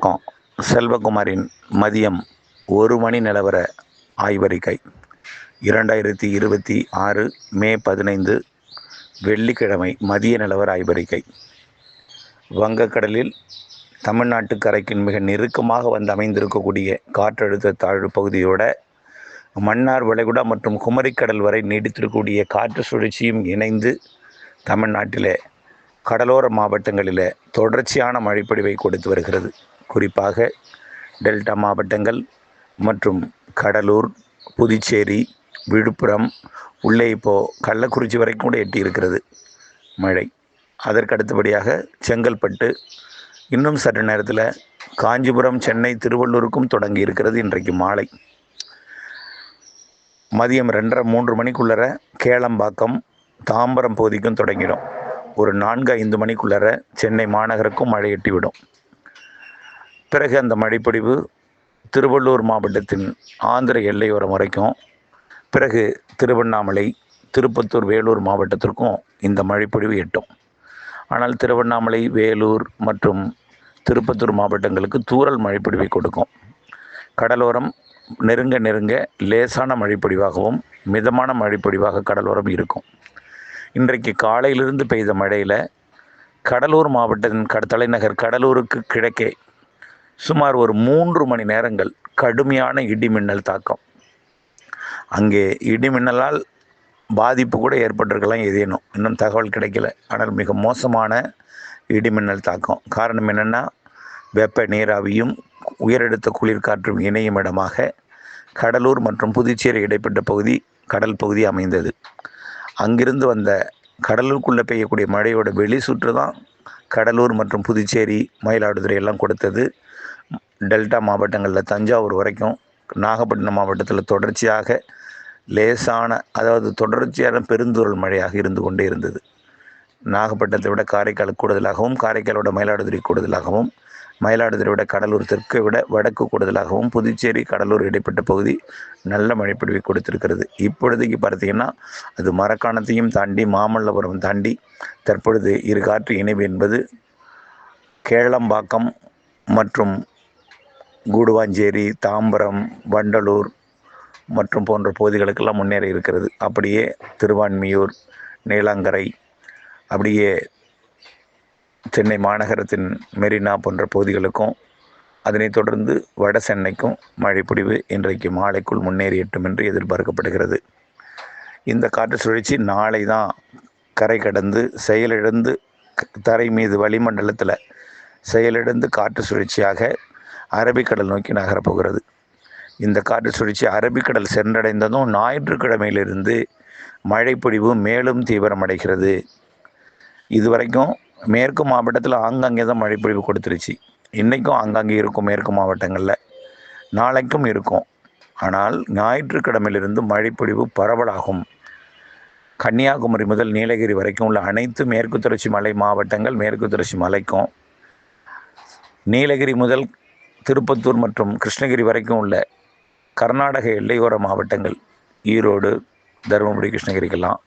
வணக்கம். செல்வகுமாரின் மதியம் 1 மணி நிலவர ஆய்வறிக்கை 2026 மே 15 வெள்ளிக்கிழமை மதிய நிலவர ஆய்வறிக்கை. வங்கக்கடலில் தமிழ்நாட்டு கரைக்கு மிக நெருக்கமாக வந்து அமைந்திருக்கக்கூடிய காற்றழுத்த தாழ்வு பகுதியோட மன்னார் வளைகுடா மற்றும் குமரிக்கடல் வரை நீடித்திருக்கக்கூடிய காற்று சுழற்சியும் இணைந்து தமிழ்நாட்டிலே கடலோர மாவட்டங்களில் தொடர்ச்சியான மழைப்பொழிவை கொடுத்து வருகிறது. குறிப்பாக டெல்டா மாவட்டங்கள் மற்றும் கடலூர், புதுச்சேரி, விழுப்புரம் உள்ளே இப்போது கள்ளக்குறிச்சி வரைக்கும் கூட எட்டி இருக்கிறது மழை. அதற்கு அடுத்தபடியாக செங்கல்பட்டு, இன்னும் சற்று நேரத்தில் காஞ்சிபுரம், சென்னை, திருவள்ளூருக்கும் தொடங்கி இருக்கிறது. இன்றைக்கு மாலை மதியம் 2:30-3 மணிக்குள்ளர கேளம்பாக்கம், தாம்பரம் பகுதிக்கும் தொடங்கிடும். ஒரு 4-5 மணிக்குள்ளர சென்னை மாநகருக்கும் மழை எட்டிவிடும். பிறகு அந்த மழைப்பொழிவு திருவள்ளூர் மாவட்டத்தின் ஆந்திர எல்லையோரம் வரைக்கும், பிறகு திருவண்ணாமலை, திருப்பத்தூர், வேலூர் மாவட்டத்திற்கும் இந்த மழைப்பொழிவு எட்டும். ஆனால் திருவண்ணாமலை, வேலூர் மற்றும் திருப்பத்தூர் மாவட்டங்களுக்கு தூறல் மழைப்பொழிவை கொடுக்கும். கடலோரம் நெருங்க நெருங்க லேசான மழைப்பொழிவாகவும் மிதமான மழைப்பொழிவாக கடலோரம் இருக்கும். இன்றைக்கு காலையிலிருந்து பெய்த மழையில் கடலூர் மாவட்டத்தின் தலைநகர் கடலூருக்கு கிழக்கே சுமார் ஒரு 3 மணி நேரங்கள் கடுமையான இடிமின்னல் தாக்கம். அங்கே இடிமின்னலால் பாதிப்பு கூட ஏற்பட்டிருக்கலாம், ஏதேனும் இன்னும் தகவல் கிடைக்கல. ஆனால் மிக மோசமான இடிமின்னல் தாக்கம். காரணம் என்னென்னா, வெப்ப நீராவியும் உயரழுத்த குளிர்காற்றும் இணையும் இடமாக கடலூர் மற்றும் புதுச்சேரி இடைப்பட்ட பகுதி கடல் பகுதி அமைந்தது. அங்கிருந்து வந்த கடலுக்குள்ளே பெய்யக்கூடிய மழையோட வெளி சுற்று தான் கடலூர் மற்றும் புதுச்சேரி, மயிலாடுதுறை எல்லாம் கொடுத்தது. டெல்டா மாவட்டங்களில் தஞ்சாவூர் வரைக்கும், நாகப்பட்டினம் மாவட்டத்தில் தொடர்ச்சியாக லேசான, அதாவது தொடர்ச்சியான பெருந்தூறல் மழையாக இருந்து கொண்டே இருந்தது. நாகப்பட்டினத்தை விட காரைக்கால் கூடுதலாகவும், காரைக்காலோட மயிலாடுதுறை கூடுதலாகவும், மயிலாடுதுறை விட கடலூர் தெற்கை விட வடக்கு கூடுதலாகவும், புதுச்சேரி, கடலூர் இடைப்பட்ட பகுதி நல்ல மழைப்பொழிவை கொடுத்திருக்கிறது. இப்பொழுதைக்கு பார்த்தீங்கன்னா அது மரக்காணத்தையும் தாண்டி மாமல்லபுரம் தாண்டி தற்பொழுது இரு காற்று இணைவு என்பது கேளம்பாக்கம் மற்றும் கூடுவாஞ்சேரி, தாம்பரம், வண்டலூர் மற்றும் போன்ற பகுதிகளுக்கெல்லாம் முன்னேறி இருக்கிறது. அப்படியே திருவான்மியூர், நீலாங்கரை, அப்படியே சென்னை மாநகரத்தின் மெரினா போன்ற பகுதிகளுக்கும், அதனைத் தொடர்ந்து வட சென்னைக்கும் மழைப்பொழிவு இன்றைக்கு மாலைக்குள் முன்னேறி எட்டும் என்று எதிர்பார்க்கப்படுகிறது. இந்த காற்று சுழற்சி நாளை தான் கரை கடந்து செயலிழந்து தரை மீது வளிமண்டலத்தில் செயலிழந்து காற்று சுழற்சியாக அரபிக்கடல் நோக்கி நகரப்போகிறது. இந்த காற்று சுழற்சி அரபிக்கடல் சென்றடைந்ததும் ஞாயிற்றுக்கிழமையிலிருந்து மழைப்பொழிவு மேலும் தீவிரமடைகிறது. இதுவரைக்கும் மேற்கு மாவட்டத்தில் ஆங்காங்கே தான் மழைப்பொழிவு கொடுத்துருச்சு. இன்றைக்கும் ஆங்காங்கே இருக்கும் மேற்கு மாவட்டங்களில், நாளைக்கும் இருக்கும். ஆனால் ஞாயிற்றுக்கிழமையிலிருந்து மழைப்பொழிவு பரவலாகும். கன்னியாகுமரி முதல் நீலகிரி வரைக்கும் உள்ள அனைத்து மேற்கு தொடர்ச்சி மலை மாவட்டங்கள், மேற்கு தொடர்ச்சி மலைக்கும், நீலகிரி முதல் திருப்பத்தூர் மற்றும் கிருஷ்ணகிரி வரைக்கும் உள்ள கர்நாடக எல்லையோர மாவட்டங்கள், ஈரோடு, தருமபுரி, கிருஷ்ணகிரிக்கெல்லாம்,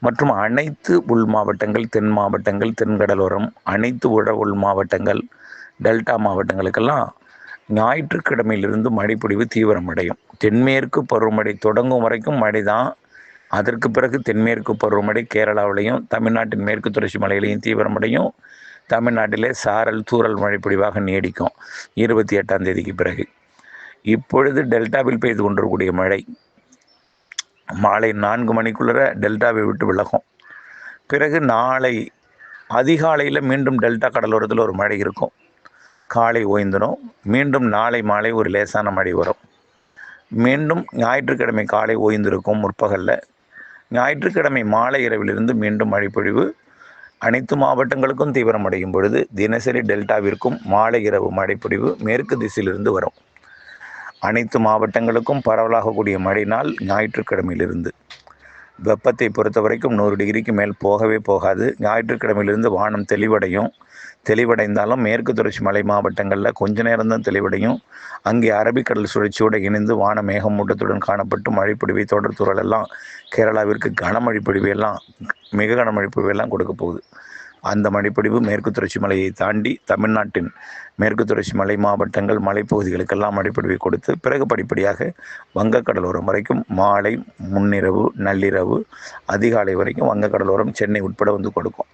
மற்றும் அனைத்து உள் மாவட்டங்கள், தென் மாவட்டங்கள், தென்கடலோரம், அனைத்து உள் மாவட்டங்கள், டெல்டா மாவட்டங்களுக்கெல்லாம் ஞாயிற்றுக்கிழமையிலிருந்து மழைப்பொழிவு தீவிரமடையும். தென்மேற்கு பருவமழை தொடங்கும் வரைக்கும் மழை தான். அதற்கு பிறகு தென்மேற்கு பருவமழை கேரளாவிலையும் தமிழ்நாட்டின் மேற்கு தொடர்ச்சி மலையிலையும் தீவிரமடையும். தமிழ்நாட்டிலே சாரல் தூறல் மழைப்பொழிவாக நீடிக்கும் 28ஆம் தேதிக்கு பிறகு. இப்பொழுது டெல்டாவில் பெய்து கொண்டிருக்கக்கூடிய மழை மாலை 4 மணிக்குள்ளே டெல்டாவை விட்டு விலகும். பிறகு நாளை அதிகாலையில் மீண்டும் டெல்டா கடலோரத்தில் ஒரு மழை இருக்கும். காலை ஓய்ந்துடும். மீண்டும் நாளை மாலை ஒரு லேசான மழை வரும். மீண்டும் ஞாயிற்றுக்கிழமை காலை ஓய்ந்திருக்கும் முற்பகலில். ஞாயிற்றுக்கிழமை மாலை இரவிலிருந்து மீண்டும் மழைப்பொழிவு அனைத்து மாவட்டங்களுக்கும் தீவிரமடையும் பொழுது தினசரி டெல்டாவிற்கும் மாலை இரவு மழைப்பொழிவு மேற்கு திசையிலிருந்து வரும். அனைத்து மாவட்டங்களுக்கும் பரவலாகக்கூடிய மழை நாள் ஞாயிற்றுக்கிழமையிலிருந்து. வெப்பத்தை பொறுத்த வரைக்கும் 100 டிகிரிக்கு மேல் போகவே போகாது. ஞாயிற்றுக்கிழமையிலிருந்து வானம் தெளிவடையும். தெளிவடைந்தாலும் மேற்கு தொடர்ச்சி மலை மாவட்டங்களில் கொஞ்ச நேரம்தான் தெளிவடையும். அங்கே அரபிக்கடல் சுழற்சியோடு இணைந்து வான மேகமூட்டத்துடன் காணப்பட்டு மழைப்பொழிவை தொடர் தூறல் எல்லாம் கேரளாவிற்கு கனமழை பொழிவையெல்லாம் மிக கனமழை பொழிவையெல்லாம் கொடுக்க போகுது. அந்த மழைப்பொழிவு மேற்கு தொடர்ச்சி மலையை தாண்டி தமிழ்நாட்டின் மேற்கு தொடர்ச்சி மலை மாவட்டங்கள் மலைப்பகுதிகளுக்கெல்லாம் மழைப்பொழிவை கொடுத்து பிறகு படிப்படியாக வங்கக்கடலோரம் வரைக்கும் மாலை முன்னிரவு நள்ளிரவு அதிகாலை வரைக்கும் வங்கக்கடலோரம் சென்னை உட்பட வந்து கொடுக்கும்.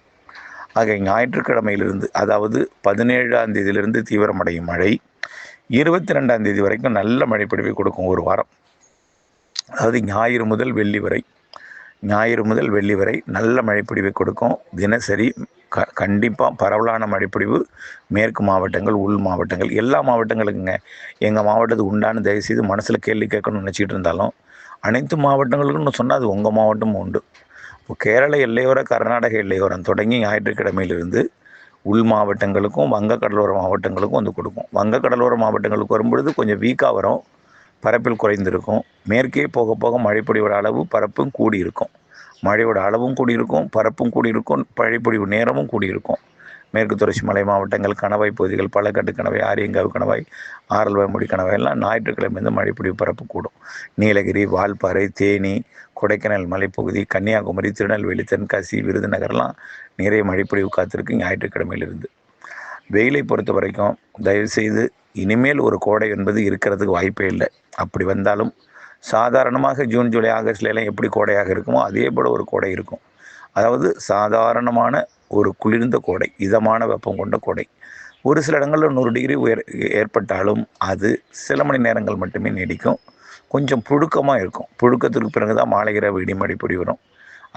ஆக ஞாயிற்றுக்கிழமையிலிருந்து, அதாவது 17ஆம் தேதியிலிருந்து தீவிரமடையும் மழை 22ஆம் தேதி வரைக்கும் நல்ல மழைப்பொழிவை கொடுக்கும். ஒரு வாரம், அதாவது ஞாயிறு முதல் வெள்ளி வரை நல்ல மழைப்பொழிவை கொடுக்கும். தினசரி கண்டிப்பாக பரவலான மழைப்பொழிவு மேற்கு மாவட்டங்கள், உள் மாவட்டங்கள், எல்லா மாவட்டங்களுக்குங்க. எங்கள் மாவட்டத்துக்கு உண்டான தயவுசெய்து மனசில் கேள்வி கேட்கணும்னு நினச்சிக்கிட்டு இருந்தாலும் அனைத்து மாவட்டங்களுக்குன்னு சொன்னால் அது உங்கள் மாவட்டமும் உண்டு. இப்போ கேரள எல்லையோர கர்நாடக எல்லையோரம் தொடங்கி ஞாயிற்றுக்கிழமையிலிருந்து உள் மாவட்டங்களுக்கும் வங்கக்கடலோர மாவட்டங்களுக்கும் வந்து கொடுக்கும். வங்கக்கடலோர மாவட்டங்களுக்கு வரும்பொழுது கொஞ்சம் வீக்காக வரும், பரப்பில் குறைந்திருக்கும். மேற்கே போக போக மழைப்பொழிவோட அளவு பரப்பும் கூடியிருக்கும். மழையோட அளவும் கூடியிருக்கும், பரப்பும் கூடியிருக்கும், மழைப்பொழிவு நேரமும் கூடியிருக்கும். மேற்கு தொடர்ச்சி மலை மாவட்டங்கள், கணவாய் பகுதிகள், பள்ளக்காட்டு கணவாய், ஆரியங்காவு கணவாய், ஆரல்வாய்மொழி கணவாய் எல்லாம் ஞாயிற்றுக்கிழமை மழைப்பொழிவு பரப்பு கூடும். நீலகிரி, வால்பாறை, தேனி, கொடைக்கானல் மலைப்பகுதி, கன்னியாகுமரி, திருநெல்வேலி, தென்காசி, விருதுநகர்லாம் நிறைய மழைப்பொழிவு காத்திருக்கு ஞாயிற்றுக்கிழமையிலிருந்து. வெயிலை பொறுத்த வரைக்கும் தயவுசெய்து இனிமேல் ஒரு கோடை என்பது இருக்கிறதுக்கு வாய்ப்பே இல்லை. அப்படி வந்தாலும் சாதாரணமாக ஜூன், ஜூலை, ஆகஸ்ட்லாம் எப்படி கோடையாக இருக்குமோ அதே போல் ஒரு கோடை இருக்கும். அதாவது சாதாரணமான ஒரு குளிர்ந்த கோடை, இதமான வெப்பம் கொண்ட கோடை. ஒரு சில இடங்களில் 100 டிகிரி ஏற்பட்டாலும் அது சில மணி நேரங்கள் மட்டுமே நீடிக்கும். கொஞ்சம் புழுக்கமாக இருக்கும். புழுக்கத்திற்கு பிறகு தான் மாலை இரவு இடிமழை பொடி வரும்.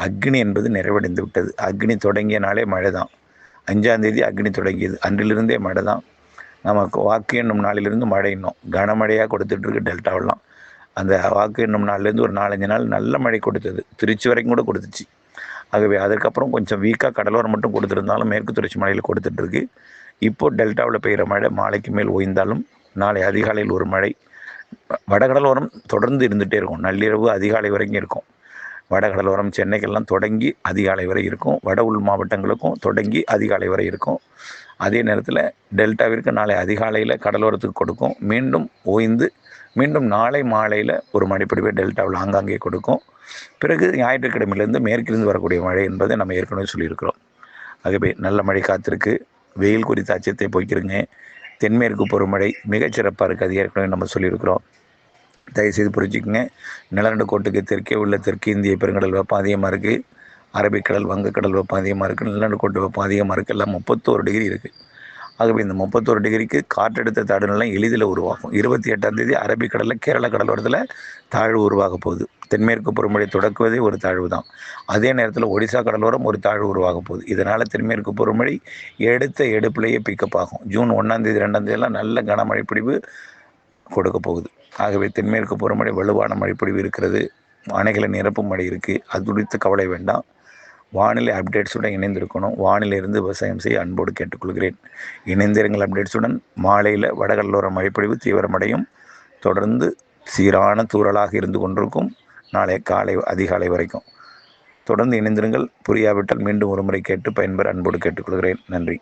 அக்னி என்பது நிறைவடைந்து விட்டது. அக்னி தொடங்கிய நாளே மழை தான். 5ஆம் தேதி அக்னி தொடங்கியது, அன்றிலிருந்தே மழை தான். நமக்கு வாக்கு எண்ணும் நாளிலிருந்து மழை இன்னும் கனமழையாக கொடுத்துட்ருக்கு டெல்டாவெல்லாம். அந்த வாக்கு எண்ணும் நாள்லேருந்து ஒரு 4-5 நாள் நல்ல மழை கொடுத்தது, திருச்சி வரைக்கும் கூட கொடுத்துச்சு. ஆகவே அதுக்கப்புறம் கொஞ்சம் வீக்காக கடலோரம் மட்டும் கொடுத்துருந்தாலும் மேற்கு தொடர்ச்சி மலையில் கொடுத்துட்ருக்கு. இப்போது டெல்டாவில் பெய்கிற மழை மாலைக்கு மேல் ஓய்ந்தாலும் நாளை அதிகாலையில் ஒரு மழை. வடகடலோரம் தொடர்ந்து இருந்துகிட்டே இருக்கும், நள்ளிரவு அதிகாலை வரைக்கும் இருக்கும். வடகடலோரம் சென்னைக்கெல்லாம் தொடங்கி அதிகாலை வரை இருக்கும். வட உள் மாவட்டங்களுக்கும் தொடங்கி அதிகாலை வரை இருக்கும். அதே நேரத்தில் டெல்டாவிற்கு நாளை அதிகாலையில் கடலோரத்துக்கு கொடுக்கும். மீண்டும் ஓய்ந்து மீண்டும் நாளை மாலையில் ஒரு மழைப்பொழிவை டெல்டாவில் ஆங்காங்கே கொடுக்கும். பிறகு ஞாயிற்றுக்கிழமையிலேருந்து மேற்கிலிருந்து வரக்கூடிய மழை என்பதை நம்ம ஏற்கனவே சொல்லியிருக்கிறோம். ஆகவே நல்ல மழை காத்திருக்கு. வெயில் குறித்த அச்சத்தை போய்க்கிறங்க. தென்மேற்கு பருவமழை மிகச்சிறப்பாக இருக்குது, அது ஏற்கனவே நம்ம சொல்லியிருக்கிறோம். தயவுசெய்து புரிஞ்சுக்கங்க. நிலநடுக்கோட்டுக்கு தெற்கே உள்ள தெற்கு இந்திய பெருங்கடல் வெப்பம் அதிகமாக இருக்குது. அரபிக்கடல், வங்கக்கடல் வெப்பம் அதிகமாக இருக்குது. நிலநடுக்கோட்டு வெப்பம் அதிகமாக இருக்குது. எல்லாம் 31 டிகிரி இருக்குது. ஆகவே இந்த 31 டிகிரிக்கு காற்றழுத்த தாழ்வுநிலை எளிதில் உருவாகும். 28ஆம் தேதி அரபிக்கடலில் கேரள கடலோரத்தில் தாழ்வு உருவாக போகுது. தென்மேற்கு பருவமழை தொடக்குவதே ஒரு தாழ்வு தான். அதே நேரத்தில் ஒடிசா கடலோரம் ஒரு தாழ்வு உருவாக போகுது. இதனால் தென்மேற்கு பருவமழை எடுப்பிலேயே பிக்கப் ஆகும். ஜூன் 1ஆம் தேதி 2ஆம் தேதியெல்லாம் நல்ல கனமழை பொழிவு கொடுக்க போகுது. ஆகவே தென்மேற்கு பருவமழை வலுவான மழைப்பொழிவு இருக்கிறது. அணைகளை நிரப்பும் மழை இருக்குது. அது குறித்து கவலை வேண்டாம். வானிலை அப்டேட்ஸுடன் இணைந்திருக்கணும். வானிலையிலிருந்து விவசாயம் செய்ய அன்போடு கேட்டுக்கொள்கிறேன். இணைந்திருங்கள் அப்டேட்ஸுடன். மாலையில் வடகடலோர மழைப்பொழிவு தீவிரமடையும். தொடர்ந்து சீரான தூறலாக இருந்து கொண்டிருக்கும் நாளை காலை அதிகாலை வரைக்கும். தொடர்ந்து இணைந்திருங்கள். புரியாவிட்டால் மீண்டும் ஒரு முறை கேட்டு பயன்பெற அன்போடு கேட்டுக்கொள்கிறேன். நன்றி.